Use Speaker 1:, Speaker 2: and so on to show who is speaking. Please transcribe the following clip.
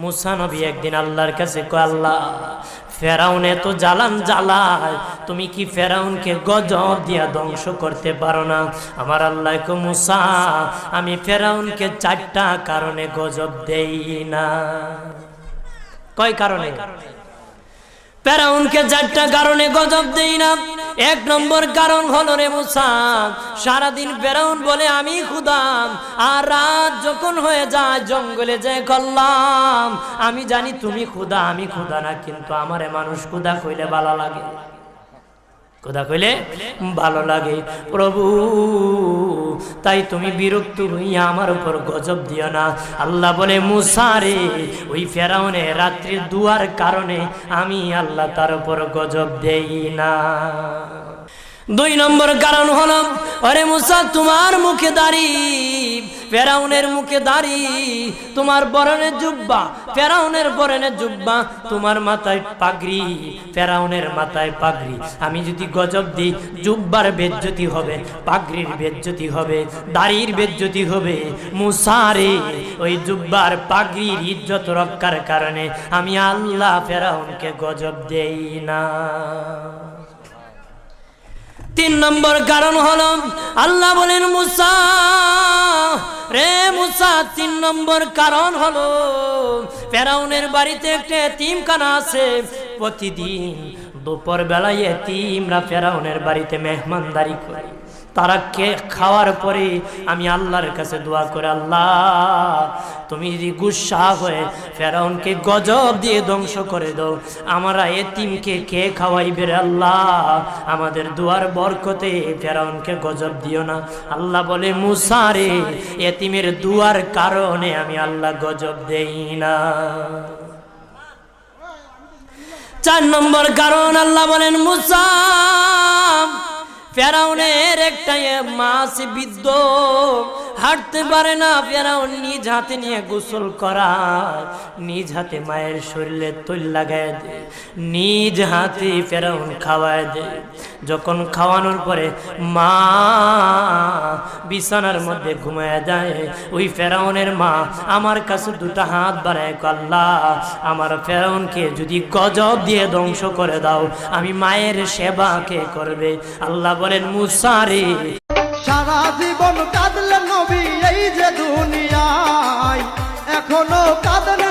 Speaker 1: মুসা নবী একদিন আল্লাহর কাছে কয়, আল্লাহ ফেরাউনে তো জ্বালান জ্বালায়, তুমি কি ফেরাউনকে গজব দিয়া ধ্বংস করতে পারো না? আমার আল্লাহ কয়, মুসা আমি ফেরাউনকে 4টা কারণে গজব দেই না। কয় কারণে? ফেরাউনকে 4টা কারণে গজব দেই না। 1 নম্বর কারণ হলো, রে মুসা, সারাদিন ফেরাউন বলে আমি খোদা, আর রাত যখন হয়ে যায় জঙ্গলে যায় কল্লাম আমি জানি তুমি খোদা, আমি খোদা না, কিন্তু আমারে মানুষ খোদা কইলে ভালো লাগে, খোদা কইলে ভালো লাগে। প্রভু তাই তুমি বিরক্ত হইয়া আমার উপর গজব দিও না। আল্লাহ বলে, মুসা রে, ওই ফেরাউনে রাত্রির দুয়ার কারণে আমি আল্লাহ তার উপর গজব দেই না। 2 নম্বর কারণ হলো, আরে মুসা তোমার মুখে দাড়ি, ফেরাউনের মুখে দাড়ি, তোমার পরনে জুব্বা, ফেরাউনের পরনে জুব্বা, তোমার মাথায় পাগড়ি, ফেরাউনের মাথায় পাগড়ি। আমি যদি গজব দিই, জুব্বার বেজ্জতি হবে, পাগড়ির বেজ্জতি হবে, দাড়ির বেজ্জতি হবে। মুসা রে, ওই জুব্বার পাগড়ির ইজ্জত রক্ষার কারণে আমি আল্লাহ ফেরাউনকে গজব দেই না। 3 নম্বর কারণ হলো, আল্লাহ বলেন, মুসা রে মুসা, 3 নম্বর কারণ হলো, ফেরাউনের বাড়িতে একটা এতিমখানা আছে। প্রতিদিন দুপুর বেলায় এতিমরা ফেরাউনের বাড়িতে মেহমানদারি করে। তারা খাওয়ার পরে আমি আল্লাহর কাছে দোয়া করে, আল্লাহ তুমি যদি গুসা হয়ে ফেরাউনকে গজব দিয়ে ধ্বংস করে দাও, আমরা এতিমকে কে খাওয়াইবে রে আল্লাহ, আমাদের দোয়ার বরকতে ফেরাউনকে গজব দিও না। আল্লাহ বলে, মুসা রে, এতিমের দোয়ার কারণে আমি আল্লাহ গজব দেই না। 4 নম্বর কারণ, আল্লাহ বলেন, মুসা ফেরাউনের একটা মাছ বিদ্ধ, হাঁটতে পারে না। ফেরাউন নিজ হাতে নিয়ে গোসল করায়, নিজ হাতে মায়ের শরীরে তৈল লাগায় দেয়, নিজ হাতে ফেরাউন খাওয়ায় দেয়। যখন খাওয়ানোর পরে মা বিছানার মধ্যে ঘুমায় যায়, ওই ফেরাউনের মা আমার কাছে 2টা হাত বাড়ায়, আল্লাহ আমার ফেরাউনকে যদি গজব দিয়ে ধ্বংস করে দাও, আমি মায়ের সেবা কে করবে? আল্লাহ বলেন, মুসা রে,
Speaker 2: সারা জীবন কাঁদলেন নবী এই যে দুনিয়ায়, এখনো কাঁদেন